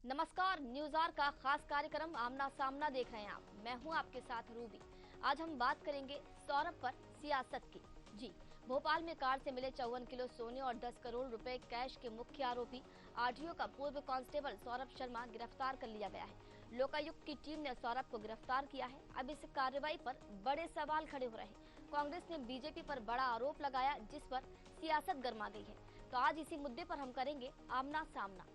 नमस्कार, news our का खास कार्यक्रम आमना सामना देख रहे हैं आप। मैं हूं आपके साथ रूबी। आज हम बात करेंगे सौरभ पर सियासत की। जी, भोपाल में कार से मिले 54 किलो सोने और 10 करोड़ रुपए कैश के मुख्य आरोपी आरटीओ का पूर्व कांस्टेबल सौरभ शर्मा गिरफ्तार कर लिया गया है। लोकायुक्त की टीम ने सौरभ को गिरफ्तार किया है। अब इस कार्रवाई पर बड़े सवाल खड़े हो रहे हैं। कांग्रेस ने बीजेपी पर बड़ा आरोप लगाया, जिस पर सियासत गर्मा गई है। तो आज इसी मुद्दे पर हम करेंगे आमना सामना।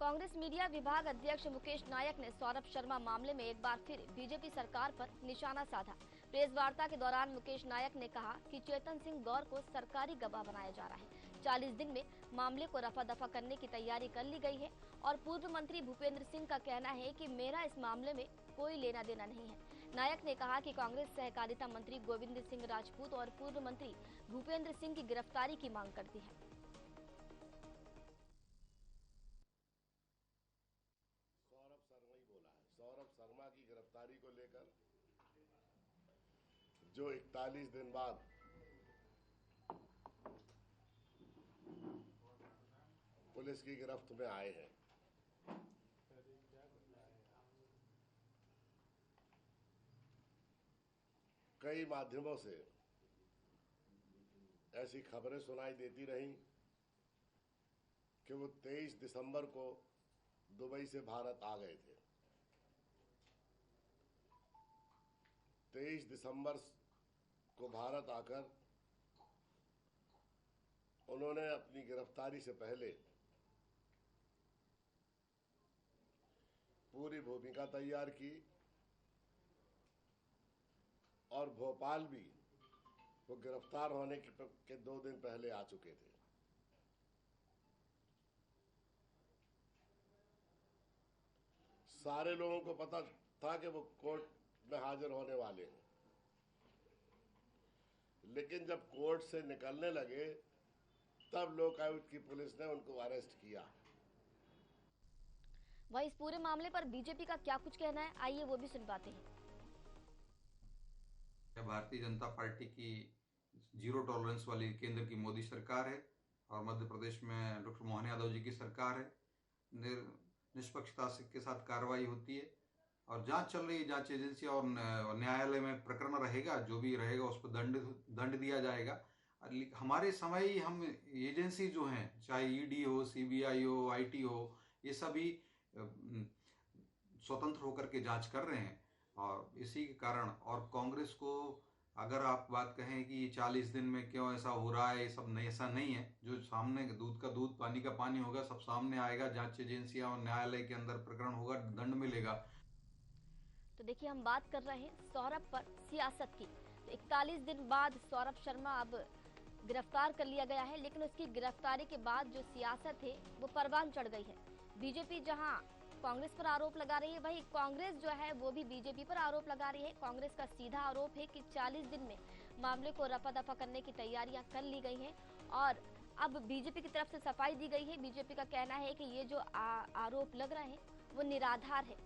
कांग्रेस मीडिया विभाग अध्यक्ष मुकेश नायक ने सौरभ शर्मा मामले में एक बार फिर बीजेपी सरकार पर निशाना साधा। प्रेस वार्ता के दौरान मुकेश नायक ने कहा कि चेतन सिंह गौर को सरकारी गवाह बनाया जा रहा है। 40 दिन में मामले को रफा दफा करने की तैयारी कर ली गई है और पूर्व मंत्री भूपेंद्र सिंह का कहना है कि मेरा इस मामले में कोई लेना देना नहीं है। नायक ने कहा कि कांग्रेस सहकारिता मंत्री गोविंद सिंह राजपूत और पूर्व मंत्री भूपेंद्र सिंह की गिरफ्तारी की मांग करती है। सौरभ शर्मा ही बोला है। सौरभ शर्मा की गिरफ्तारी को लेकर जो 41 दिन बाद पुलिस की गिरफ्त में आए हैं, कई माध्यमों से ऐसी खबरें सुनाई देती रहीं कि वो 23 दिसंबर को दुबई से भारत आ गए थे। 23 दिसंबर को भारत आकर उन्होंने अपनी गिरफ्तारी से पहले पूरी भूमिका तैयार की और भोपाल भी वो गिरफ्तार होने के 2 दिन पहले आ चुके थे। सारे लोगों को पता था कि वो कोर्ट में हाजिर होने वाले हैं, लेकिन जब कोर्ट से निकलने लगे तब लोकायुक्त की पुलिस ने उनको अरेस्ट किया। वहीं इस पूरे मामले पर बीजेपी का क्या कुछ कहना है, आइए वो भी सुनवाते हैं। भारतीय जनता पार्टी की जीरो टॉलरेंस वाली केंद्र की मोदी सरकार है और मध्य प्रदेश में डॉक्टर मोहन यादव जी की सरकार है। निष्पक्षता के साथ कार्रवाई होती है और जांच चल रही है। जांच एजेंसी और न्यायालय में प्रकरण रहेगा, जो भी रहेगा उस पर दंड दिया जाएगा। हमारे समय ही हम एजेंसी जो हैं, चाहे ईडी हो, सीबीआई हो, आईटी हो, ये सभी स्वतंत्र होकर के जांच कर रहे हैं और इसी के कारण और कांग्रेस को अगर आप बात कहें कि 40 दिन में क्यों ऐसा हो रहा है, ये सब नहीं, ऐसा नहीं है। जो सामने दूध का दूध पानी का पानी होगा, सब सामने आएगा। जांच एजेंसियां और न्यायालय के अंदर प्रकरण होगा, दंड मिलेगा। तो देखिए, हम बात कर रहे हैं सौरभ पर सियासत की। तो 41 दिन बाद सौरभ शर्मा अब गिरफ्तार कर लिया गया है, लेकिन उसकी गिरफ्तारी के बाद जो सियासत है वो परवान चढ़ गई है। बीजेपी जहां कांग्रेस पर आरोप लगा रही है, वहीं कांग्रेस जो है वो भी बीजेपी पर आरोप लगा रही है। कांग्रेस का सीधा आरोप है कि 40 दिन में मामले को रफा दफा करने की तैयारियां कर ली गई हैं और अब बीजेपी की तरफ से सफाई दी गई है। बीजेपी का कहना है कि ये जो आरोप लग रहे हैं वो निराधार है।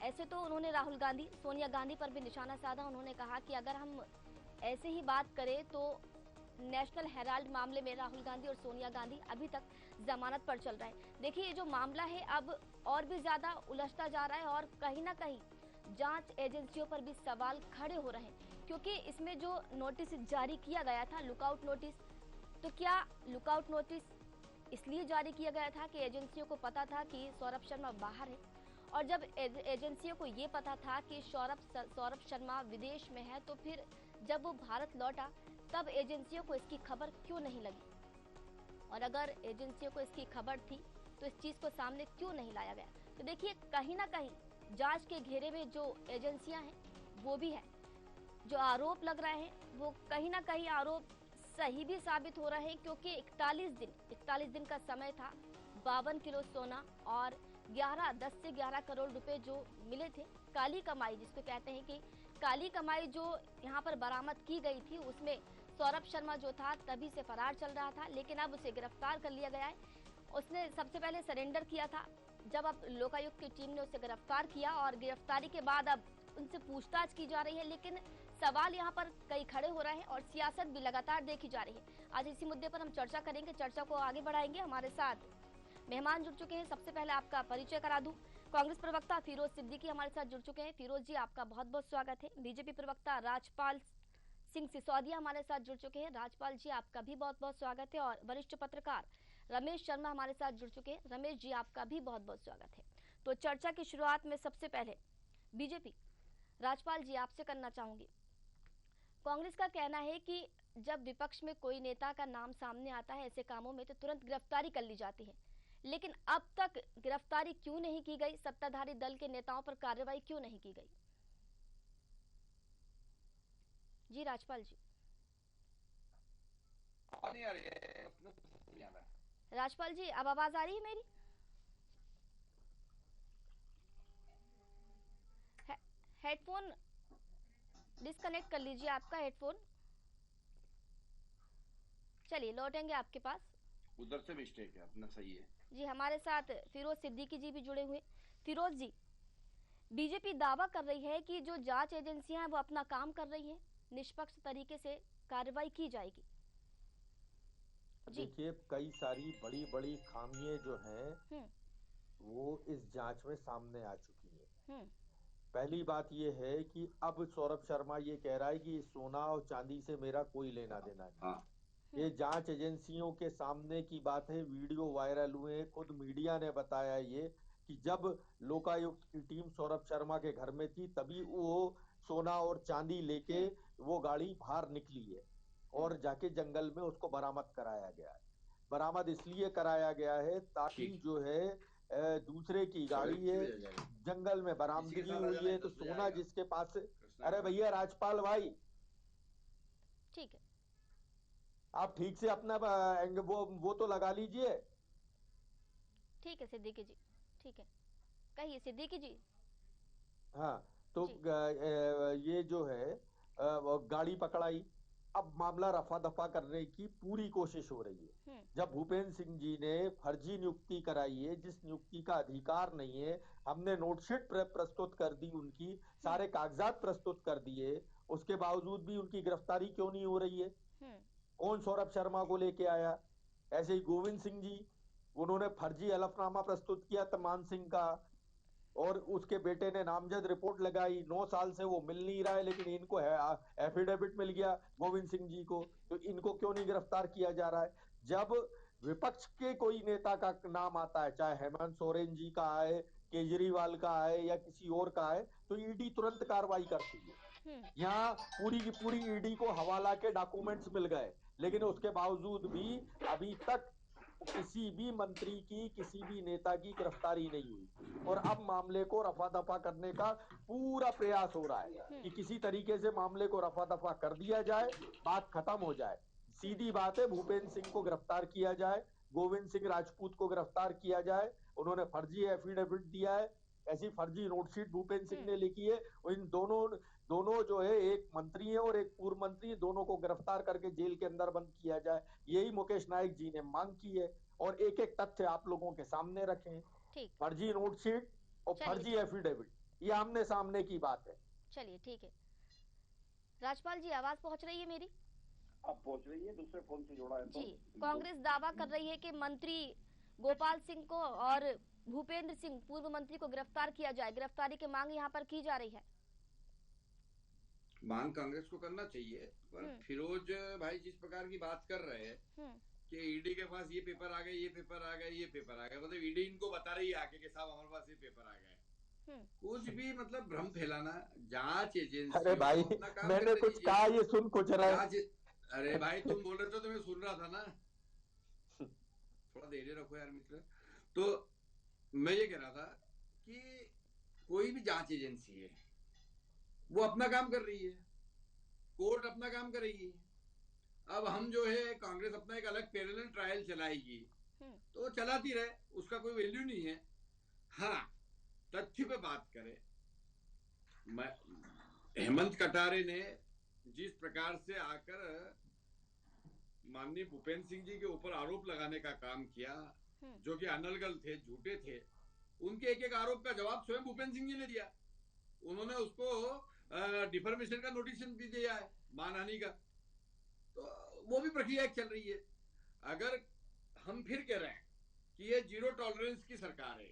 ऐसे तो उन्होंने राहुल गांधी, सोनिया गांधी पर भी निशाना साधा। उन्होंने कहा कि अगर हम ऐसे ही बात करें तो नेशनल हेराल्ड मामले में राहुल गांधी और सोनिया गांधी अभी तक जमानत पर चल रहा है। देखिए, ये जो मामला है अब और भी ज्यादा उलझता जा रहा है और कहीं ना कहीं जांच एजेंसियों पर भी सवाल खड़े हो रहे हैं, क्योंकि इसमें जो नोटिस जारी किया गया था, लुकआउट नोटिस, तो क्या लुकआउट नोटिस इसलिए जारी किया गया था कि एजेंसियों को पता था कि सौरभ शर्मा बाहर है, और जब एजेंसियों को ये पता था कि सौरभ शर्मा विदेश में है, तो फिर जब वो भारत लौटा तब एजेंसियों को इसकी खबर क्यों नहीं लगी? और अगर एजेंसियों को इसकी खबर थी तो इस चीज को सामने क्यों नहीं लाया गया? तो देखिए, कहीं ना कहीं जांच के घेरे में जो एजेंसियां हैं वो भी है। जो आरोप लग रहे हैं वो कहीं ना कहीं आरोप सही भी साबित हो रहे हैं, क्योंकि 41 दिन का समय था। 52 किलो सोना और 10 से 11 करोड़ रुपए जो मिले थे, काली कमाई जिसको कहते हैं कि काली कमाई जो यहाँ पर बरामद की गई थी, उसमें सौरभ शर्मा जो था तभी से फरार चल रहा था, लेकिन अब उसे गिरफ्तार कर लिया गया है। उसने सबसे पहले सरेंडर किया था, जब अब लोकायुक्त की टीम ने उसे गिरफ्तार किया और गिरफ्तारी के बाद अब उनसे पूछताछ की जा रही है, लेकिन सवाल यहाँ पर कई खड़े हो रहे हैं और सियासत भी लगातार देखी जा रही है। आज इसी मुद्दे पर हम चर्चा करेंगे, चर्चा को आगे बढ़ाएंगे। हमारे साथ मेहमान जुड़ चुके हैं। सबसे पहले आपका परिचय करा दूं। कांग्रेस प्रवक्ता फिरोज सिद्दीकी हमारे साथ जुड़ चुके हैं। फिरोज जी, आपका बहुत बहुत स्वागत है। बीजेपी प्रवक्ता राजपाल सिंह सिसोदिया हमारे साथ जुड़ चुके हैं। राजपाल जी, आपका भी बहुत बहुत स्वागत है। और वरिष्ठ पत्रकार रमेश शर्मा हमारे साथ जुड़ चुके हैं। रमेश जी, आपका भी बहुत बहुत स्वागत है। तो चर्चा की शुरुआत में सबसे पहले बीजेपी, राजपाल जी आपसे करना चाहूंगी। कांग्रेस का कहना है कि जब विपक्ष में कोई नेता का नाम सामने आता है ऐसे कामों में तो तुरंत गिरफ्तारी कर ली जाती है, लेकिन अब तक गिरफ्तारी क्यों नहीं की गई? सत्ताधारी दल के नेताओं पर कार्रवाई क्यों नहीं की गई? जी राजपाल जी। नहीं आ रही है। राजपाल जी, अब आवाज आ रही है मेरी? हेडफोन डिस्कनेक्ट कर लीजिए, आपका हेडफोन। चलिए लौटेंगे आपके पास। उधर से मिस्टेक है, अपना सही है जी। हमारे साथ फिरोज सिद्दीकी जी भी जुड़े हुए। फिरोज जी, बीजेपी दावा कर रही है कि जो जांच एजेंसियां हैं वो अपना काम कर रही हैं, निष्पक्ष तरीके से कार्रवाई की जाएगी। देखिए, कई सारी बड़ी बड़ी खामियां जो हैं वो इस जांच में सामने आ चुकी हैं। पहली बात ये है कि अब सौरभ शर्मा ये कह रहा है कि सोना और चांदी से मेरा कोई लेना देना नहीं। हाँ। ये जांच एजेंसियों के सामने की बात है, वीडियो वायरल हुए, खुद मीडिया ने बताया ये कि जब लोकायुक्त की टीम सौरभ शर्मा के घर में थी तभी वो सोना और चांदी लेके वो गाड़ी बाहर निकली है और जाके जंगल में उसको बरामद कराया गया है। बरामद इसलिए कराया गया है ताकि जो है दूसरे की गाड़ी है, जंगल में बरामदगी हुई है, तो सोना जिसके पास। अरे भैया राजपाल भाई, ठीक है, आप ठीक से अपना वो तो लगा लीजिए। ठीक है सिद्दीकी जी, ठीक है, कहिए सिद्दीकी जी। हाँ, तो ये जो है गाड़ी पकड़ाई, अब मामला रफा दफा करने की पूरी कोशिश हो रही है। जब भूपेंद्र सिंह जी ने फर्जी नियुक्ति कराई है, जिस नियुक्ति का अधिकार नहीं है, हमने नोटशीट प्रस्तुत कर दी, उनकी सारे कागजात प्रस्तुत कर दिए, उसके बावजूद भी उनकी गिरफ्तारी क्यों नहीं हो रही है? कौन सौरभ शर्मा को लेके आया? ऐसे ही गोविंद सिंह जी, उन्होंने फर्जी हलफनामा प्रस्तुत किया तमान सिंह का और उसके बेटे ने नामजद रिपोर्ट लगाई। 9 साल से वो मिल नहीं रहा है, लेकिन इनको एफिडेविट मिल गया गोविंद सिंह जी को, तो इनको क्यों नहीं गिरफ्तार किया जा रहा है? जब विपक्ष के कोई नेता का नाम आता है, चाहे हेमंत सोरेन जी का आए, केजरीवाल का आए या किसी और का आए, तो ईडी तुरंत कार्रवाई करती है। यहाँ पूरी की पूरी ईडी को हवाला के डॉक्यूमेंट्स मिल गए, लेकिन उसके बावजूद भी अभी तक किसी भी मंत्री की, किसी भी नेता की गिरफ्तारी नहीं हुई। और अब मामले को रफा दफा करने का पूरा प्रयास हो रहा है कि किसी तरीके से मामले को रफा दफा कर दिया जाए, बात खत्म हो जाए। सीधी बात है, भूपेंद्र सिंह को गिरफ्तार किया जाए, गोविंद सिंह राजपूत को गिरफ्तार किया जाए। उन्होंने फर्जी एफिडेविट दिया है, ऐसी फर्जी नोटशीट भूपेंद्र सिंह ने लिखी है। इन दोनों जो है, एक मंत्री है और एक पूर्व मंत्री, दोनों को गिरफ्तार करके जेल के अंदर बंद किया जाए। यही मुकेश नायक जी ने मांग की है और एक एक तथ्य आप लोगों के सामने रखे। फर्जी नोटशीट और फर्जी एफिडेविट, ये आमने सामने की बात है। चलिए ठीक है। राजपाल जी, आवाज पहुंच रही है मेरी? अब पहुंच रही है, दूसरे फोन से जोड़ा है तो। जी, कांग्रेस दावा कर रही है कि मंत्री गोपाल सिंह को और भूपेंद्र सिंह पूर्व मंत्री को गिरफ्तार किया जाए। गिरफ्तारी की मांग यहाँ पर की जा रही है। मांग कांग्रेस को करना चाहिए, पर फिरोज भाई जिस प्रकार की बात कर रहे हैं कि ईडी के पास ये पेपर आ गए, ये पेपर आ गए, ये पेपर आ गए, मतलब ईडी इनको बता रही है आके कि साहब हमारे पास ये पेपर आ गए। कुछ भी मतलब भ्रम फैलाना। जांच एजेंसी, अरे भाई मैंने कुछ कहा, ये सुन कुछ रहा है। अरे भाई तुम बोल रहे थे तो मैं सुन रहा था ना, थोड़ा धैर्य रखो यार मित्र। तो मैं ये कह रहा था कि कोई भी जांच एजेंसी है वो अपना काम कर रही है, कोर्ट अपना काम कर रही है। अब हम जो है, कांग्रेस अपना एक अलग पैरेलल ट्रायल चलाएगी तो चलाती रहे, उसका कोई वैल्यू नहीं है। हाँ, तथ्य पे बात करें, हेमंत कटारे ने जिस प्रकार से आकर माननीय भूपेंद्र सिंह जी के ऊपर आरोप लगाने का काम किया, जो कि अनलगल थे, झूठे थे, उनके एक एक आरोप का जवाब स्वयं भूपेंद्र सिंह जी ने दिया। उन्होंने उसको डिफर्मेशन का नोटिस भी दिया है, मानहानि का। तो वो भी प्रक्रिया चल रही है। अगर हम फिर कह रहे हैं कि ये जीरो टॉलरेंस की सरकार है,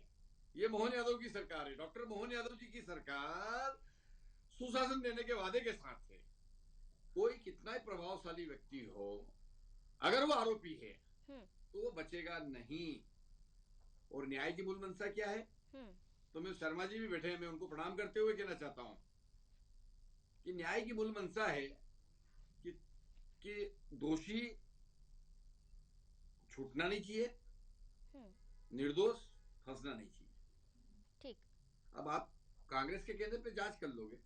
ये मोहन यादव की सरकार है, डॉक्टर मोहन यादव जी की सरकार सुशासन देने के वादे के साथ है, कोई कितना ही प्रभावशाली व्यक्ति हो, अगर वो आरोपी है तो वो बचेगा नहीं। और न्याय की मूल मंशा क्या है? तो मैं शर्मा जी भी बैठे हैं, मैं उनको प्रणाम करते हुए कहना चाहता हूं कि न्याय की मूल मंशा है कि दोषी छूटना नहीं चाहिए, निर्दोष फंसना नहीं चाहिए। ठीक। अब आप कांग्रेस के कहने पे जांच कर लोगे,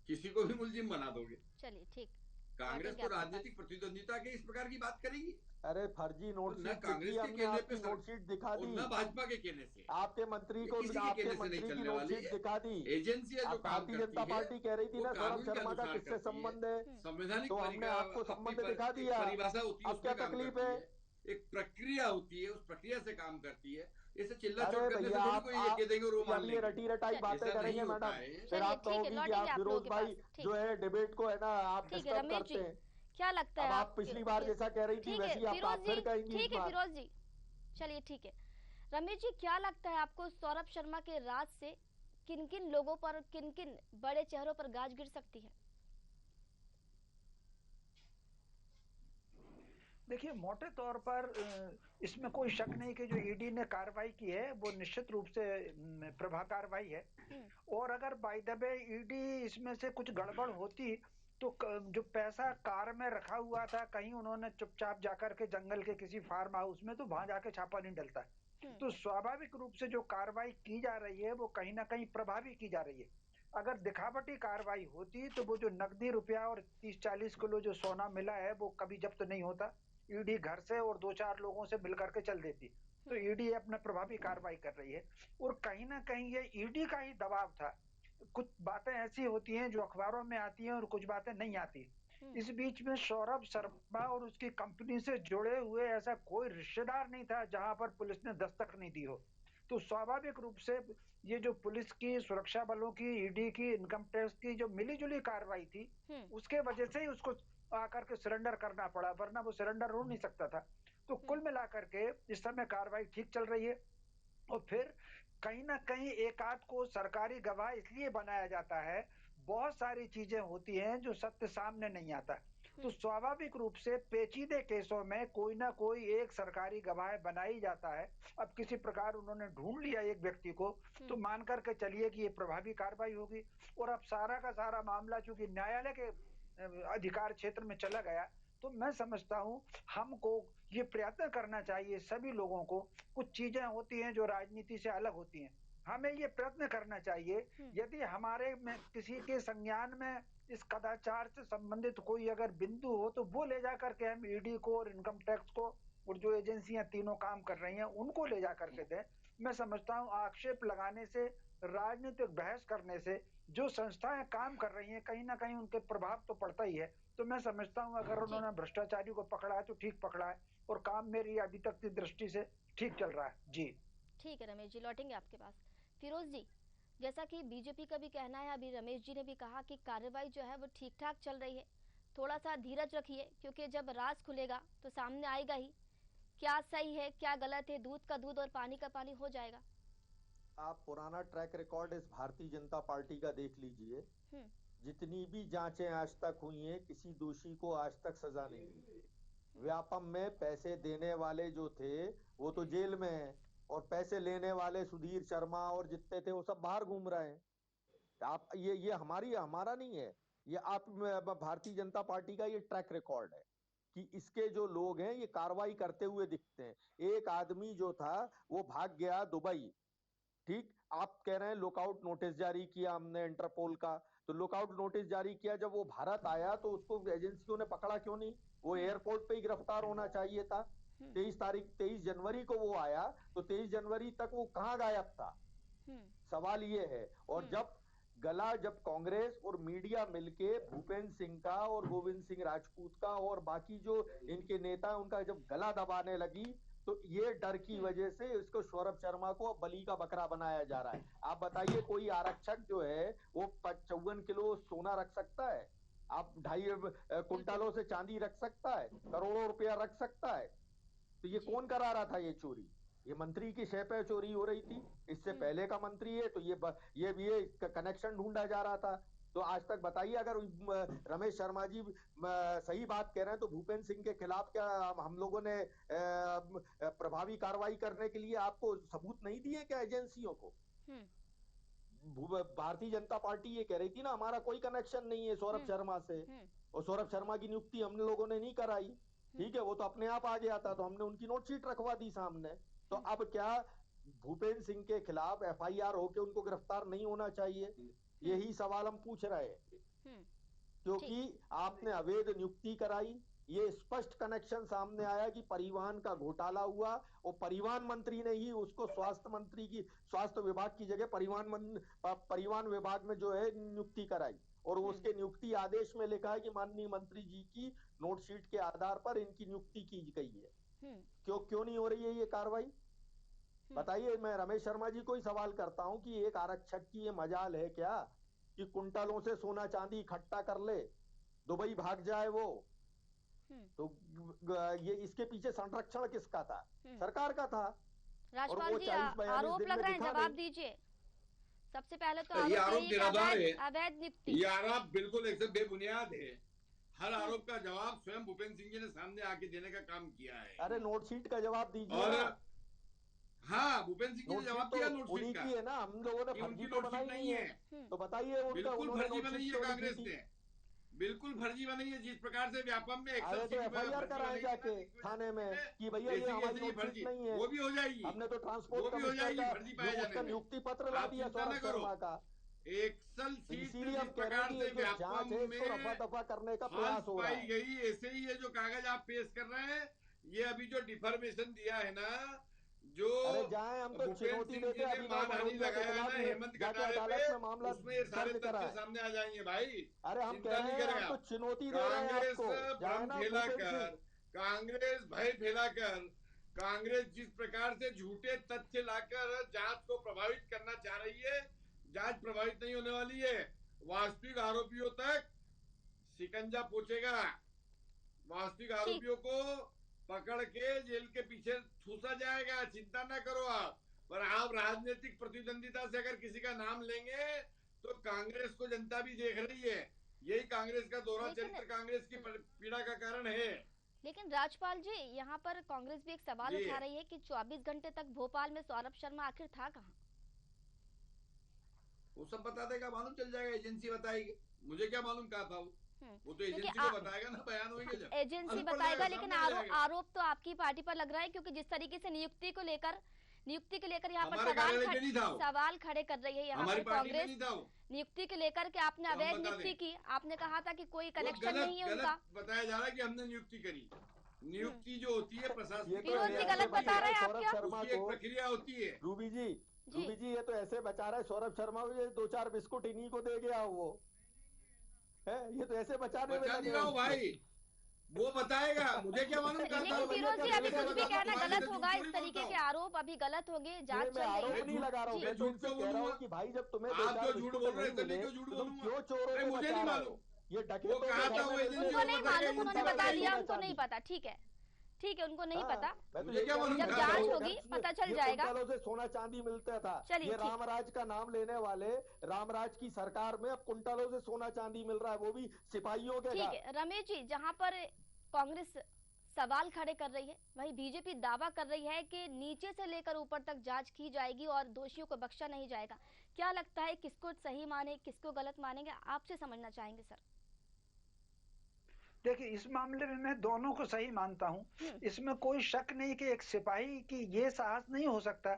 किसी को भी मुलजिम बना दोगे। चलिए ठीक। कांग्रेस तो राजनीतिक प्रतिद्वंदिता के इस प्रकार की बात करेगी? अरे फर्जी नोटशीट कांग्रेस के कहने पे नोटशीट दिखा दी, ना भाजपा के कहने से, आपके मंत्री को किसी के आपके कहने से नहीं मंत्री की चलने वाली नोटशीट दिखा दी। एजेंसियां जो काम भारतीय जनता पार्टी कह रही थी ना सौरभ शर्मा का किससे संबंध है, संवैधानिक तो हमने आपको संबंध दिखा दिया। परिभाषा होती है, अब क्या तकलीफ है? एक प्रक्रिया होती है, उस प्रक्रिया से काम करती है। इसे चिल्ला अरे चोट करने से भैया थोड़ी कोई ये कह देंगे और वो मान ये लेंगे। रटी रटाई बातें ऐसा करेंगे नहीं होता मैडम, है। फिर आप चलिए, ठीक है, कहोगी कि लौटेंगे आप आप फिरोज लोगों के भाई पास, ठीक। जो है डिबेट को है ना आप ठीक है डिस्टर्ब रमेश करते जी, हैं। क्या लगता है अब आप पिछली बार जैसा कह रही थी ठीक वैसी है आप फिरोज फिर जी, कहेंगी इस ठीक है बार। फिरोज जी, चलिए ठीक है। रमेश जी, क्या लगता है आपको सौरभ शर्मा के राज से किन किन लोगों पर, किन किन बड़े चेहरों पर गाज गिर सकती है? देखिए, मोटे तौर पर इसमें कोई शक नहीं कि जो ईडी ने कार्रवाई की है वो निश्चित रूप से प्रभावी कार्रवाई है। और अगर बाय द वे ईडी इसमें से कुछ गड़बड़ होती तो जो पैसा कार में रखा हुआ था कहीं उन्होंने चुपचाप जाकर के जंगल के किसी फार्म हाउस में, तो वहां जाके छापा नहीं डलता। तो स्वाभाविक रूप से जो कार्रवाई की जा रही है वो कहीं ना कहीं प्रभावी की जा रही है। अगर दिखावटी कार्रवाई होती तो वो जो नकदी रुपया और 30-40 किलो जो सोना मिला है वो कभी जब्त नहीं होता। ईडी घर से और 2-4 लोगों से मिलकर के चल देती। तो ईडी अपना प्रभावी कार्रवाई कर रही है और कहीं ना कहीं ये ईडी का ही दबाव था। कुछ बातें ऐसी होती हैं जो अखबारों में आती हैं और कुछ बातें नहीं आती। इस बीच में सौरभ शर्मा और उसकी कंपनी से जुड़े हुए ऐसा कोई रिश्तेदार नहीं था जहां पर पुलिस ने दस्तक नहीं दी हो। तो स्वाभाविक रूप से ये जो पुलिस की, सुरक्षा बलों की, ईडी की, इनकम टैक्स की जो मिलीजुली कार्रवाई थी उसके वजह से ही उसको आकर के सरेंडर करना पड़ा, वरना वो सरेंडर हो नहीं सकता था। तो कुल मिलाकर के इस समय कार्रवाई ठीक चल रही है। और फिर कहीं ना कहीं एक आध को सरकारी गवाह इसलिए बनाया जाता है, बहुत सारी चीजें होती हैं जो सत्य सामने नहीं आता। तो स्वाभाविक रूप से पेचीदे केसों में कोई ना कोई एक सरकारी गवाह बना ही जाता है। अब किसी प्रकार उन्होंने ढूंढ लिया एक व्यक्ति को, तो मान करके चलिए कि ये प्रभावी कार्रवाई होगी। और अब सारा का सारा मामला चूंकि न्यायालय के अधिकार क्षेत्र में चला गया, तो मैं समझता हूं हमको ये प्रयत्न करना चाहिए सभी लोगों को। कुछ चीजें होती हैं जो राजनीति से अलग होती हैं, हमें ये प्रयत्न करना चाहिए यदि हमारे में किसी के संज्ञान में इस कदाचार से संबंधित कोई अगर बिंदु हो तो वो ले जाकर के हम ईडी को और इनकम टैक्स को और जो एजेंसियां तीनों काम कर रही हैं उनको ले जाकर के दें। मैं समझता हूं आक्षेप लगाने से, राजनीतिक बहस करने से जो संस्थाएं काम कर रही हैं कहीं ना कहीं उनके प्रभाव तो पड़ता ही है। तो मैं समझता हूं अगर उन्होंने भ्रष्टाचारी को पकड़ा है तो ठीक पकड़ा है और काम मेरी अभी तक की दृष्टि से ठीक चल रहा है। जी ठीक है रमेश जी, लौटेंगे आपके पास। फिरोज जी, जैसा कि बीजेपी का भी कहना है, अभी रमेश जी ने भी कहा कि कार्रवाई जो है वो ठीक ठाक चल रही है, थोड़ा सा धीरज रखिए क्योंकि जब राज खुलेगा तो सामने आएगा ही, क्या सही है क्या गलत है, दूध का दूध और पानी का पानी हो जाएगा। आप पुराना ट्रैक रिकॉर्ड इस भारतीय जनता पार्टी का देख लीजिए, जितनी भी जांचें आज तक हुई हैं किसी दोषी को आज तक सजा नहीं मिली। व्यापम में पैसे देने वाले जो थे वो तो जेल में हैं और पैसे लेने वाले सुधीर शर्मा और जितने थे वो सब बाहर घूम रहे हैं। आप ये हमारा नहीं है, ये आप भारतीय जनता पार्टी का ये ट्रैक रिकॉर्ड है कि इसके जो लोग हैं ये कार्रवाई करते हुए दिखते हैं। एक आदमी जो था वो भाग गया दुबई, ठीक, आप कह रहे हैं लुकआउट नोटिस जारी किया हमने इंटरपोल का, तो लुकआउट नोटिस जारी किया, जब वो भारत आया तो उसको एजेंसियों ने पकड़ा क्यों नहीं? वो एयरपोर्ट पे ही गिरफ्तार होना चाहिए था। 23 जनवरी को वो आया, तो 23 जनवरी तक वो कहाँ गायब था? सवाल ये है। और जब कांग्रेस और मीडिया मिलके भूपेंद्र सिंह का और गोविंद सिंह राजपूत का और बाकी जो इनके नेता उनका जब गला दबाने लगी, तो ये डर की वजह से इसको सौरभ शर्मा को बलि का बकरा बनाया जा रहा है। आप बताइए, कोई आरक्षक जो है वो 54 किलो सोना रख सकता है? आप 2.5 कुंटलों से चांदी रख सकता है? करोड़ों रुपया रख सकता है? तो ये कौन करा रहा था ये चोरी? ये मंत्री की शय पे चोरी हो रही थी। इससे पहले का मंत्री है, तो ये कनेक्शन ढूंढा जा रहा था। तो आज तक बताइए, अगर रमेश शर्मा जी सही बात कह रहे हैं, तो भूपेंद्र सिंह के खिलाफ क्या हम लोगों ने प्रभावी कार्रवाई करने के लिए आपको सबूत नहीं दिए क्या एजेंसियों को? भारतीय जनता पार्टी ये कह रही थी ना, हमारा कोई कनेक्शन नहीं है सौरभ शर्मा से, और सौरभ शर्मा की नियुक्ति हम लोगों ने नहीं कराई। ठीक है, वो तो अपने आप आ गया था, तो हमने उनकी नोटशीट रखवा दी सामने। तो अब क्या भूपेंद्र सिंह के खिलाफ FIR होके उनको गिरफ्तार नहीं होना चाहिए? यही सवाल हम पूछ रहे हैं, क्योंकि आपने अवैध नियुक्ति कराई। ये स्पष्ट कनेक्शन सामने आया कि परिवहन का घोटाला हुआ, और परिवहन मंत्री ने ही उसको स्वास्थ्य विभाग की जगह परिवहन विभाग में जो है नियुक्ति कराई, और उसके नियुक्ति आदेश में लिखा है कि माननीय मंत्री जी की नोटशीट के आधार पर इनकी नियुक्ति की गई है। क्यों नहीं हो रही है ये कार्रवाई? बताइए। मैं रमेश शर्मा जी को ही सवाल करता हूं कि एक आरक्षक की ये मजाल है क्या कि कुंटलों से सोना चांदी इकट्ठा कर ले, दुबई भाग जाए वो? तो ये इसके पीछे संरक्षण किसका था? सरकार का था। राजपाल जी, आरोप लग रहे हैं, जवाब दीजिए। सबसे पहले तो ये आरोप निराधार है, अवैध नियुक्ति। ये आरोप बिल्कुल एकदम बेबुनियाद है। हर आरोप का जवाब स्वयं भूपेंद्र सिंह जी ने सामने आके देने का काम किया है। अरे नोटशीट का जवाब दीजिए। और हाँ, भूपेंद्र सिंह जी ने जवाब दिया नोटशीट का। है ना, हम लोगों ने फर्जी तो बनाई नहीं है। तो बताइए, बिल्कुल फर्जी बनाई है कांग्रेस ने, बिल्कुल फर्जी बनाई है। जिस प्रकार से व्यापम में FIR कराए जाके थाने में कि भैया ये हमारी नोटशीट नहीं है, वो भी हो जाएगी। हमने तो ट्रांसपोर्ट का नियुक्ति पत्र ला दिया सौरभ शर्मा का। एक्सल सीट इसीलिए जिस प्रकार से व्यापम में रफा दफा करने का प्रयास हो रहा है। गई, ऐसे ही ये जो कागज आप पेश कर रहे हैं, ये अभी जो डिफॉर्मेशन दिया है ना, जो जाए हम तो चुनौती देते हैं, मानहानि लगाया है ना हेमंत कटारे पे, मामला उसमें ये सारे तथ्य सामने आ जाएंगे भाई। अरे हम कह रहे हैं, हम तो चुनौती दे रहे हैं आपको। भ्रम फैलाकर, कांग्रेस भय फैलाकर, कांग्रेस जिस प्रकार से झूठे तथ्य लाकर जांच को प्रभावित करना चाह रही है, जांच प्रभावित नहीं होने वाली है। वास्तविक आरोपियों तक शिकंजा पहुंचेगा। वास्तविक आरोपियों को पकड़ के जेल के पीछे ठूसा जाएगा, चिंता ना करो आप। पर आप राजनीतिक प्रतिद्वंदिता से अगर किसी का नाम लेंगे तो कांग्रेस को जनता भी देख रही है। यही कांग्रेस का दोहरा चरित्र कांग्रेस की पीड़ा का कारण है। लेकिन राजपाल जी, यहाँ पर कांग्रेस भी एक सवाल उठा रही है कि 24 घंटे तक भोपाल में सौरभ शर्मा आखिर था कहाँ? वो सब बता देगा, मालूम चल जाएगा, एजेंसी बताएगी। मुझे क्या मालूम कहा था वो तो एजेंसी को बताएगा ना, बयान होंगे जब एजेंसी बताएगा। लेकिन आरोप तो आपकी पार्टी पर लग रहा है, क्योंकि जिस तरीके से नियुक्ति को लेकर यहाँ पर सवाल खड़े कर रही है यहाँ पर कांग्रेस नियुक्ति को लेकर के आपने अवैध नियुक्ति की, आपने कहा था कि कोई कनेक्शन नहीं है उनका। बताया जा रहा है कि हमने नियुक्ति करी। नियुक्ति जो होती है प्रशासनिक, गलत बता रहे हैं आप क्या? उसकी एक प्रक्रिया होती है। रूबी जी, ये तो ऐसे बचा रहा है सौरभ शर्मा, ये 2-4 बिस्कुट इन्हीं को दे गया वो है। ये तो ऐसे बचा नहीं रहा हूँ भाई, वो बताएगा, मुझे क्या मालूम। लेकिन फिरोज जी, अभी कुछ भी कहना गलत होगा, इस तरीके के आरोप अभी गलत होंगे, जांच चल रही है। नहीं लगा रहा हूँ, मैं झूठ क्यों कह रहा हूँ कि भाई जब तुम्हें आप जो झूठ बोल रहे हैं तुम क्यों चोरों को मुझे नहीं मालूम। ये वो कहा था, उनको नहीं मालूम, उन्होंने बता दिया, उनको नहीं पता। ठीक है, उनको नहीं पता, जब जांच होगी पता चल जाएगा। से सोना चांदी मिलता था। ये रामराज का नाम लेने वाले, रामराज की सरकार में अब कुंटलों से सोना चांदी मिल रहा है, वो भी सिपाहियों के। ठीक है रमेश जी, जहाँ पर कांग्रेस सवाल खड़े कर रही है, वहीं बीजेपी दावा कर रही है कि नीचे से लेकर ऊपर तक जांच की जाएगी और दोषियों को बख्शा नहीं जाएगा। क्या लगता है किसको सही माने, किसको गलत मानेंगे? आपसे समझना चाहेंगे सर। देखिए, इस मामले में मैं दोनों को सही मानता हूं। इसमें कोई शक नहीं कि एक सिपाही की ये साहस नहीं हो सकता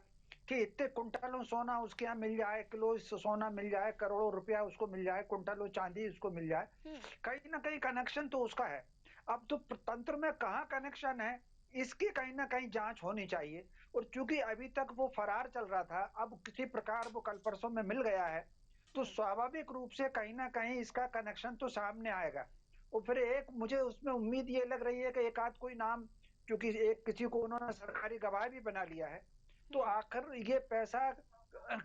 कि इतने कुंटलों सोना उसके यहाँ मिल जाए, किलो सोना मिल जाए, करोड़ों रुपया उसको मिल जाए, कुंटलों चांदी उसको मिल जाए। कहीं ना कहीं कनेक्शन तो उसका है। अब तो तंत्र में कहाँ कनेक्शन है, इसकी कहीं ना कहीं जांच होनी चाहिए। और चूंकि अभी तक वो फरार चल रहा था, अब किसी प्रकार वो कल परसों में मिल गया है, तो स्वाभाविक रूप से कहीं ना कहीं इसका कनेक्शन तो सामने आएगा। और फिर एक मुझे उसमें उम्मीद ये लग रही है कि एक आध कोई नाम क्योंकि एक किसी को उन्होंने सरकारी गवाह भी बना लिया है, तो आखिर ये पैसा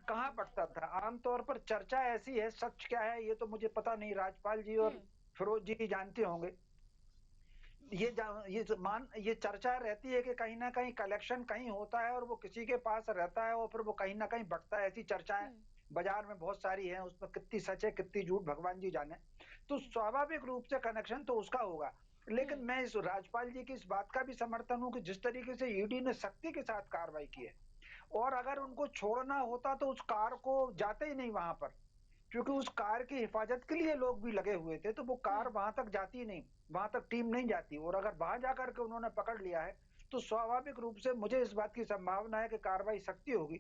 कहाँ बटता था? आमतौर पर चर्चा ऐसी है, सच क्या है ये तो मुझे पता नहीं, राजपाल जी और फिरोज जी जानते होंगे। ये चर्चा रहती है कि कहीं ना कहीं कलेक्शन कहीं होता है और वो किसी के पास रहता है और फिर वो कहीं ना कहीं बटता है। ऐसी चर्चाएं बाजार में बहुत सारी हैं, उसमें कितनी सच है कितनी झूठ भगवान जी जाने। तो स्वाभाविक रूप से कनेक्शन तो उसका होगा, लेकिन मैं इस राजपाल जी की इस बात का भी समर्थन हूँ कि जिस तरीके से ईडी ने सख्ती के साथ कार्रवाई की है, और अगर उनको छोड़ना होता तो उस कार को जाते ही नहीं वहां पर, क्योंकि उस कार की हिफाजत के लिए लोग भी लगे हुए थे, तो वो कार वहां तक जाती नहीं, वहां तक टीम नहीं जाती। और अगर वहां जाकर के उन्होंने पकड़ लिया है तो स्वाभाविक रूप से मुझे इस बात की संभावना है कि कार्रवाई सख्ती होगी।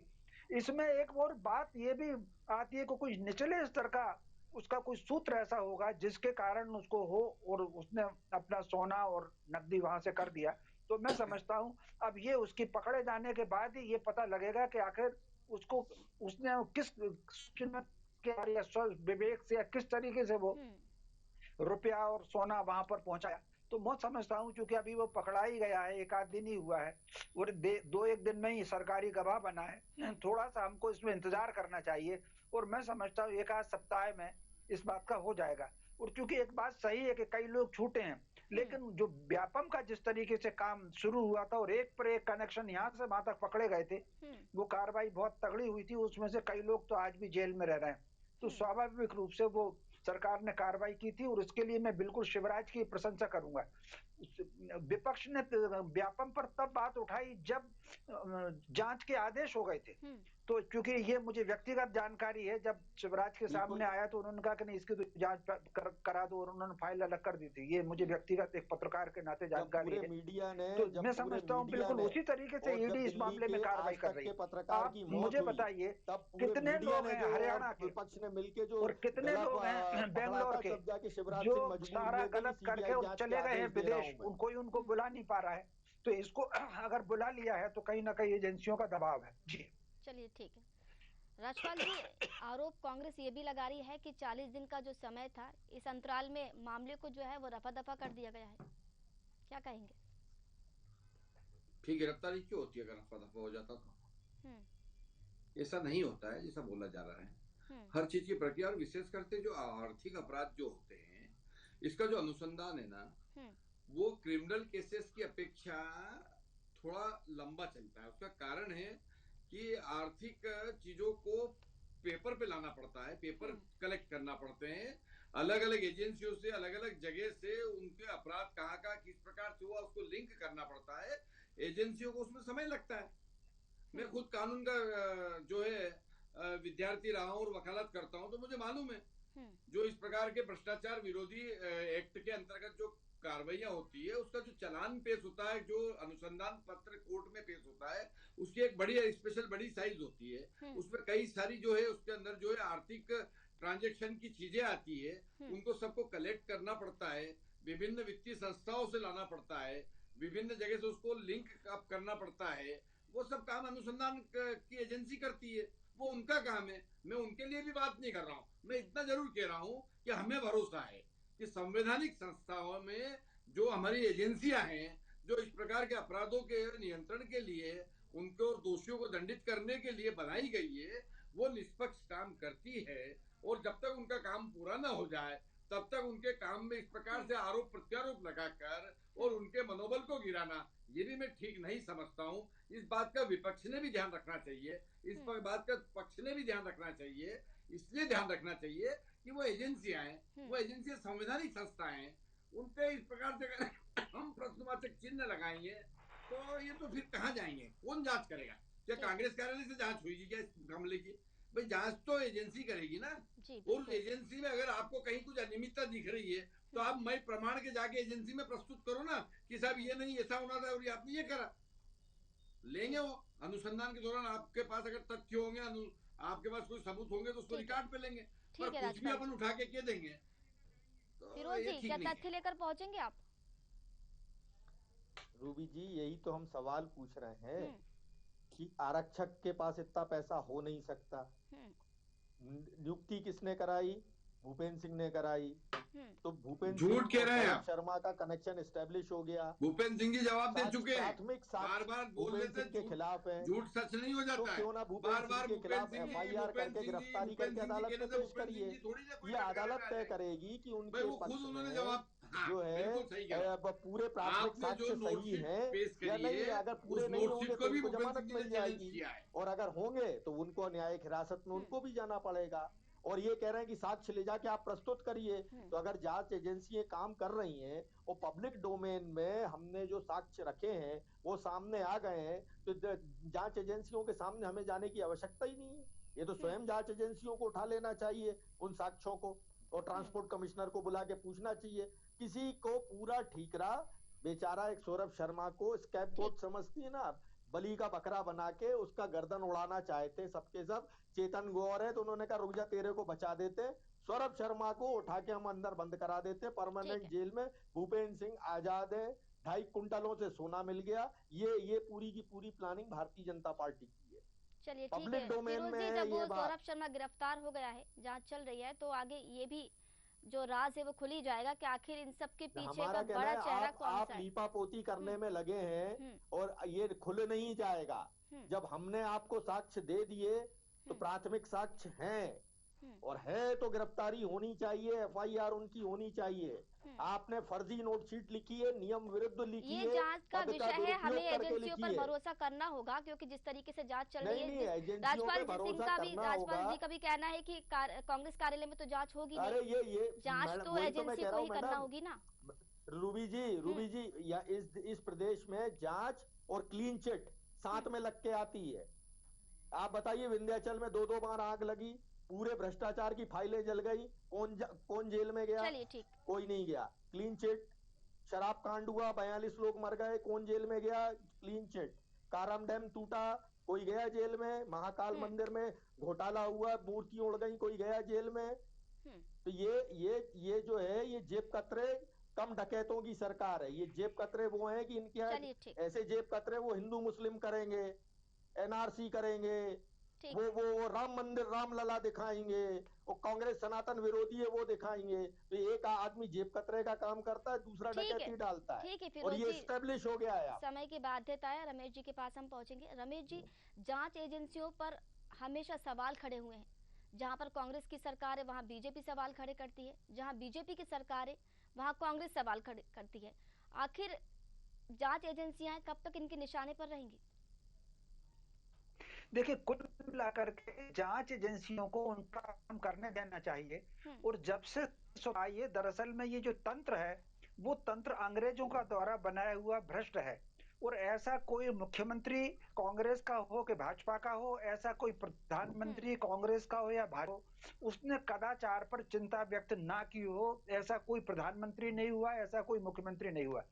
इसमें एक और बात ये भी आती है कि कुछ निचले स्तर का उसका कोई सूत्र ऐसा होगा जिसके कारण उसको हो और उसने अपना सोना और नकदी वहां से कर दिया। तो मैं समझता हूँ अब ये उसकी पकड़े जाने के बाद ही ये पता लगेगा कि आखिर उसको उसने किस या विवेक से या किस तरीके से वो रुपया और सोना वहां पर पहुंचाया। तो मैं समझता हूँ क्योंकि अभी वो पकड़ा ही गया है, एक आध दिन ही हुआ है और दो एक दिन में ही सरकारी गवाह बना है, थोड़ा सा हमको इसमें इंतजार करना चाहिए। और मैं समझता हूँ एक आध सप्ताह में इस बात का हो जाएगा। और क्योंकि एक बात सही है कि कई लोग छूटे हैं, लेकिन जो व्यापम का जिस तरीके से काम शुरू हुआ था और एक पर एक कनेक्शन यहाँ से वहां तक पकड़े गए थे, वो कार्रवाई बहुत तगड़ी हुई थी, उसमें से कई लोग तो आज भी जेल में रह रहे हैं। तो स्वाभाविक रूप से वो सरकार ने कार्रवाई की थी और इसके लिए मैं बिल्कुल शिवराज की प्रशंसा करूंगा। विपक्ष ने व्यापम पर तब बात उठाई जब जांच के आदेश हो गए थे, तो क्योंकि ये मुझे व्यक्तिगत जानकारी है, जब शिवराज के सामने आया तो उन्होंने कहा कि नहीं इसकी तो जांच करा दो, और उन्होंने फाइल अलग कर दी थी। ये मुझे व्यक्तिगत एक पत्रकार के नाते जानकारी है। मीडिया ने तो मैं समझता हूँ बिल्कुल उसी तरीके से ईडी इस मामले में कार्रवाई कर रही है। पत्रकार आप की मौत मुझे हुई, बताइए तब पूरे कितने मीडिया लोग ने हैं जो हरियाणा के विपक्ष ने मिलके जो और कितने गला लोग हैं पकड़ा बेंगलोर था, के तब जाके शिवराज जो सिंह मजबूर सारा हुए थे कि गलत करके सीबीआई और जांच के चले गए हैं आदेश दे रहा विदेश, हूं मैं। कोई उनको बुला नहीं पा रहा है। तो इसको अगर बुला लिया है तो कहीं ना कहीं एजेंसियों का दबाव है। जी चलिए ठीक है। राजपाल जी, आरोप कांग्रेस ये भी लगा रही है कि 40 दिन का जो समय था, इस अंतराल में मामले को जो है वो रफा दफा कर दिया गया है, क्या कहेंगे? ठीक, गिरफ्तारी क्यों होती है अगर रफा दफा हो जाता तो? ऐसा नहीं होता है जैसा बोला जा रहा है। हर चीज की प्रक्रिया, और विशेष करके जो आर्थिक अपराध जो होते हैं, इसका जो अनुसंधान है ना, वो क्रिमिनल केसेस की अपेक्षा थोड़ा लंबा चलता है। उसका कारण है कि आर्थिक चीजों को पेपर पे लाना पड़ता है, पेपर कलेक्ट करना पड़ते हैं, अलग अलग एजेंसियों से, अलग अलग जगह से उनके अपराध कहाँ का किस प्रकार से हुआ उसको लिंक करना पड़ता है। एजेंसियों को उसमें समय लगता है। मैं खुद कानून का जो है विद्यार्थी रहा हूँ और वकालत करता हूँ, तो मुझे मालूम है जो इस प्रकार के भ्रष्टाचार विरोधी एक्ट के अंतर्गत जो कार्रवाइयां होती है, उसका जो चालान पेश होता है, जो अनुसंधान पत्र कोर्ट में पेश होता है, उसकी एक बड़ी स्पेशल बड़ी साइज होती है। उसमें कई सारी जो है उसके अंदर जो है आर्थिक ट्रांजेक्शन की चीजें आती है, उनको सबको कलेक्ट करना पड़ता है, विभिन्न वित्तीय संस्थाओं से लाना पड़ता है, विभिन्न जगह से उसको लिंक अप करना पड़ता है। वो सब काम अनुसंधान की एजेंसी करती है, वो उनका काम है। मैं उनके लिए भी बात नहीं कर रहा हूँ, मैं इतना जरूर कह रहा हूँ कि हमें भरोसा है कि संवैधानिक संस्थाओं में जो हमारी एजेंसियां हैं, जो इस प्रकार के अपराधों के नियंत्रण के लिए, उनको दोषियों को दंडित करने के लिए बनाई गई है, वो निष्पक्ष काम करती है। और जब तक उनका काम पूरा ना हो जाए, तब तक उनके काम में इस प्रकार से आरोप प्रत्यारोप लगाकर और उनके मनोबल को गिराना, ये भी मैं ठीक नहीं समझता हूँ। इस बात का विपक्ष ने भी ध्यान रखना चाहिए, इस बात का पक्ष ने भी ध्यान रखना चाहिए। इसलिए ध्यान रखना चाहिए कि वो एजेंसियां हैं, वो एजेंसियां संवैधानिक संस्थाएं हैं, उनपे इस प्रकार से हम प्रश्नवाचक चिन्ह लगाएंगे तो ये तो फिर कहाँ जाएंगे, कौन जांच करेगा? क्या कांग्रेस कार्यालय से जांच हुई क्या इस मामले की? भाई जांच तो एजेंसी करेगी ना। और एजेंसी में अगर आपको कहीं कुछ अनियमितता दिख रही है तो आप मैं प्रमाण के जाके एजेंसी में प्रस्तुत करो ना कि साहब ये नहीं, ऐसा होना था और आपने ये करा। लेंगे वो अनुसंधान के दौरान, आपके पास अगर तथ्य होंगे, आपके पास कोई सबूत होंगे तो उसको रिकॉर्ड पे लेंगे, पर कुछ भी अपन उठा के कह देंगे तो फिरोज जी, क्या तथ्य लेकर पहुंचेंगे आप? रूबी जी, यही तो हम सवाल पूछ रहे हैं कि आरक्षक के पास इतना पैसा हो नहीं सकता। नियुक्ति किसने कराई? भूपेंद्र सिंह ने कराई, तो भूपेंद्र झूठ कह रहे हैं आप। शर्मा का कनेक्शन एस्टेब्लिश हो गया। भूपेंद्र सिंह जी जवाब दे चुके हैं, प्राथमिक बार बार बोल भूपेंद्र देते सिंह के खिलाफ है, झूठ सच नहीं हो तो जाता है। क्यों ना बार भूपेंद्र बार सिंह के खिलाफ एफआईआर करके गिरफ्तारी करके अदालत में पेश करिए। ये अदालत तय करेगी कि उनके पक्ष में जो है पूरे प्राथमिक साक्ष्य सही है या नहीं है। अगर पूरे नहीं होंगे तो उनको जमानत मिल जाएगी, और अगर होंगे तो उनको न्यायिक हिरासत में उनको भी जाना पड़ेगा। और ये कह रहे हैं कि साक्ष्य ले जाके आप प्रस्तुत करिए। तो अगर जांच एजेंसियां काम कर रही हैं और पब्लिक डोमेन में हमने जो साक्ष्य रखे हैं वो सामने आ गए हैं, तो जांच एजेंसियों के सामने हमें जाने की आवश्यकता ही नहीं है। ये तो स्वयं जांच एजेंसियों को उठा लेना चाहिए उन साक्ष्यों को, और ट्रांसपोर्ट कमिश्नर को बुला के पूछना चाहिए। किसी को पूरा ठीकरा, बेचारा एक सौरभ शर्मा को स्कैपगोट समझती है ना, बलि का बकरा बना के उसका गर्दन उड़ाना चाहते सबके सब। चेतन गौर है तो उन्होंने कहा रुक जा, तेरे को बचा देते। सौरभ शर्मा को उठा के हम अंदर बंद करा देते परमानेंट जेल में। भूपेंद्र सिंह आजाद है, 2.5 कुंटलों से सोना मिल गया। ये पूरी की पूरी प्लानिंग भारतीय जनता पार्टी की है। चलिए ठीक है फिरोज जी, जब वो सौरभ शर्मा गिरफ्तार हो गया है, जांच चल रही है, तो आगे ये भी जो राज है वो खुल ही जाएगा कि आखिर इन सब के पीछे का बड़ा चेहरा कौन सा है। लीपापोती करने में लगे हैं और ये खुल नहीं जाएगा। जब हमने आपको साक्ष्य दे दिए तो प्राथमिक साक्ष्य हैं, और है तो गिरफ्तारी होनी चाहिए, एफआईआर उनकी होनी चाहिए। आपने फर्जी नोटशीट लिखी है, नियम विरुद्ध लिखी है। ये जांच का विषय है, हमें एजेंसियों पर भरोसा करना होगा, क्योंकि जिस तरीके से जांच चल रही है। राजपाल जी का भी कहना है कि कांग्रेस कार्यालय में तो जांच होगी नहीं, जांच तो एजेंसी को ही करना होगी ना। रूबी जी या इस प्रदेश में जांच और क्लीन चिट साथ में लग के आती है। आप बताइए, विंध्याचल में 2-2 बार आग लगी, पूरे भ्रष्टाचार की फाइलें जल गई, कौन जेल में गया? चलिए ठीक, कोई नहीं गया। Clean chit. शराब कांड हुआ, 42 लोग मर गए, कौन जेल में गया? Clean chit. काराम डैम टूटा, कोई गया जेल में? महाकाल मंदिर में घोटाला हुआ, मूर्तियां उड़ गई, कोई गया जेल में? तो ये जो है, ये जेब कतरे कम डकैतों की सरकार है। ये जेब कतरे वो हैं कि इनके ऐसे जेब कतरे वो हिंदू मुस्लिम करेंगे, एनआरसी करेंगे, वो राम मंदिर रामलला दिखाएंगे, वो कांग्रेस सनातन विरोधी है वो दिखाएंगे। तो एक आदमी जेब कतरे का काम करता है, दूसरा डकैती डालता है। ठीक है, और ये एस्टेब्लिश हो गया है। समय की बाध्यता है, रमेश जी के पास हम पहुंचेंगे। रमेश जी, जांच एजेंसियों पर हमेशा सवाल खड़े हुए हैं। जहां पर कांग्रेस की सरकार है वहां बीजेपी सवाल खड़े करती है, जहां बीजेपी की सरकार है वहां कांग्रेस सवाल खड़े करती है। आखिर जांच एजेंसियां कब तक इनके निशाने पर रहेंगी? देखिए, कुल मिलाकर के जांच एजेंसियों को उनका काम करने देना चाहिए। और जब से आइए, दरअसल में ये जो तंत्र है वो तंत्र अंग्रेजों का द्वारा बनाया हुआ भ्रष्ट है। और ऐसा कोई मुख्यमंत्री कांग्रेस का हो कि भाजपा का हो, ऐसा कोई प्रधानमंत्री कांग्रेस का हो या भाजपा, उसने कदाचार पर चिंता व्यक्त ना की हो, ऐसा कोई प्रधानमंत्री नहीं हुआ, ऐसा कोई मुख्यमंत्री नहीं हुआ।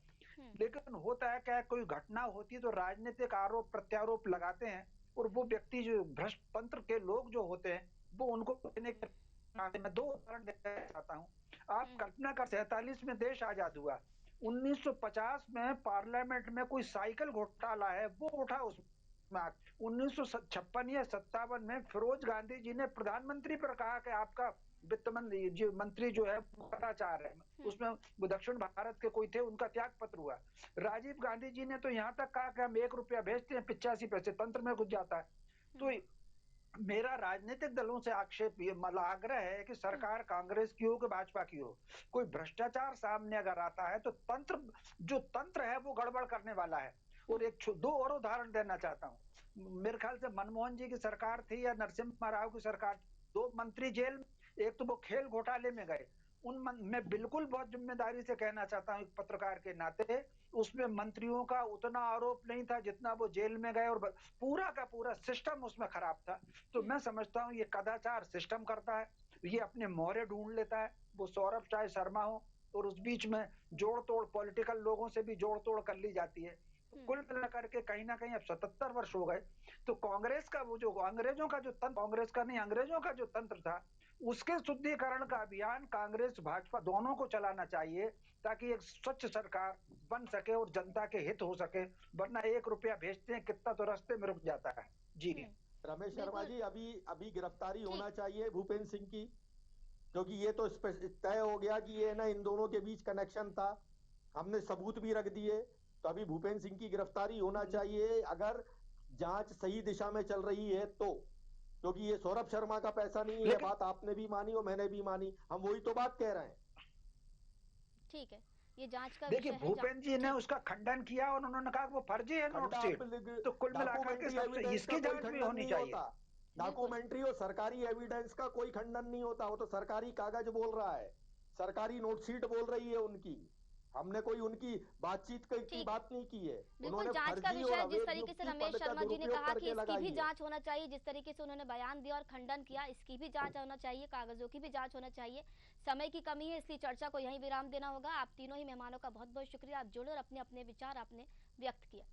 लेकिन होता है क्या, कोई घटना होती है तो राजनीतिक आरोप प्रत्यारोप लगाते हैं, और वो व्यक्ति जो भ्रष्ट तंत्र के लोग जो होते हैं वो उनको देने के। मैं 2 उदाहरण देना चाहता हूँ। आप कल्पना कर, 47 में देश आजाद हुआ, 1950 में पार्लियामेंट में कोई साइकिल घोटाला है वो उठा, उसमें 1956 या 57 में फिरोज गांधी जी ने प्रधानमंत्री पर कहा कि आपका वित्त मंत्री जो है कदाचार है, उसमें वो दक्षिण भारत के कोई थे, उनका त्याग पत्र हुआ। राजीव गांधी जी ने तो यहाँ तक कहा कि हम 1 रुपया भेजते हैं, 85 पैसे तंत्र में घुस जाता है। तो मेरा राजनीतिक दलों से आक्षेप ये आग्रह है कि सरकार कांग्रेस की हो कि भाजपा की हो, कोई भ्रष्टाचार सामने अगर आता है तो तंत्र है वो गड़बड़ करने वाला है। और 2 और उदाहरण देना चाहता हूँ। मेरे ख्याल से मनमोहन जी की सरकार थी या नरसिम्हा राव की सरकार, 2 मंत्री जेल में। एक तो वो खेल घोटाले में गए, मैं बिल्कुल बहुत जिम्मेदारी से कहना चाहता हूँ एक पत्रकार के नाते, उसमें मंत्रियों का उतना आरोप नहीं था जितना वो जेल में गए, और पूरा का पूरा सिस्टम उसमें खराब था। तो मैं समझता हूँ ये कदाचार सिस्टम करता है, ये अपने मोहरे ढूंढ लेता है, वो सौरभ चाहे शर्मा हो, और उस बीच में जोड़ तोड़ पॉलिटिकल लोगों से भी जोड़ तोड़ कर ली जाती है। कुल मिलाकर के कहीं ना कहीं अब 77 वर्ष हो गए, तो कांग्रेस का वो जो अंग्रेजों का जो तंत्र, कांग्रेस का नहीं अंग्रेजों का जो तंत्र था, उसके शुद्धिकरण का अभियान कांग्रेस भाजपा दोनों को चलाना चाहिए, ताकि एक स्वच्छ सरकार बन सके और जनता के हित हो सके। वरना 1 रुपया भेजते हैं कितना तो रास्ते में रुक जाता है। जी रमेश शर्मा जी, अभी गिरफ्तारी होना चाहिए भूपेंद्र सिंह की। क्योंकि ये तो तय हो गया कि ये ना इन दोनों के बीच कनेक्शन था, हमने सबूत भी रख दिए। तो अभी भूपेंद्र सिंह की गिरफ्तारी होना चाहिए अगर जांच सही दिशा में चल रही है तो, क्योंकि ये सौरभ शर्मा का पैसा नहीं है। बात आपने भी मानी और मैंने भी मानी, हम वही तो बात कह रहे हैं। ठीक है, ये जांच का देखिए भूपेंद्र जी ने उसका खंडन किया और उन्होंने कहा कि वो फर्जी है नोटशीट, तो कुल मिलाकर के सबसे इसकी जांच भी होनी चाहिए। डॉक्यूमेंट्री और सरकारी एविडेंस का कोई खंडन नहीं होता, वो तो सरकारी कागज बोल रहा है, सरकारी नोटशीट बोल रही है उनकी। हमने कोई उनकी बातचीत की बात नहीं की है। बिल्कुल जांच का विषय जिस तरीके से रमेश शर्मा जी ने कहा कि इसकी भी जांच होना चाहिए, जिस तरीके से उन्होंने बयान दिया और खंडन किया, इसकी भी जांच होना चाहिए, कागजों की भी जांच होना चाहिए। समय की कमी है इसलिए चर्चा को यहीं विराम देना होगा। आप तीनों ही मेहमानों का बहुत बहुत शुक्रिया, आप जुड़े और अपने अपने विचार आपने व्यक्त किया।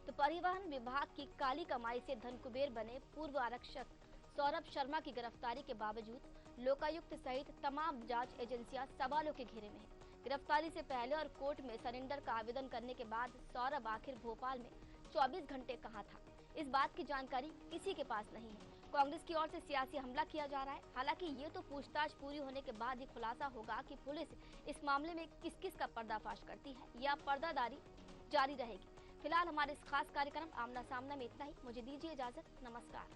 तो परिवहन विभाग की काली कमाई से धनकुबेर बने पूर्व आरक्षक सौरभ शर्मा की गिरफ्तारी के बावजूद लोकायुक्त सहित तमाम जांच एजेंसियां सवालों के घेरे में है। गिरफ्तारी से पहले और कोर्ट में सरेंडर का आवेदन करने के बाद सौरभ आखिर भोपाल में 24 घंटे कहां था, इस बात की जानकारी किसी के पास नहीं है। कांग्रेस की ओर से सियासी हमला किया जा रहा है। हालांकि ये तो पूछताछ पूरी होने के बाद ही खुलासा होगा कि पुलिस इस मामले में किस किस का पर्दाफाश करती है या पर्दादारी जारी रहेगी। फिलहाल हमारे इस खास कार्यक्रम आमना सामना में इतना ही। मुझे दीजिए इजाजत, नमस्कार।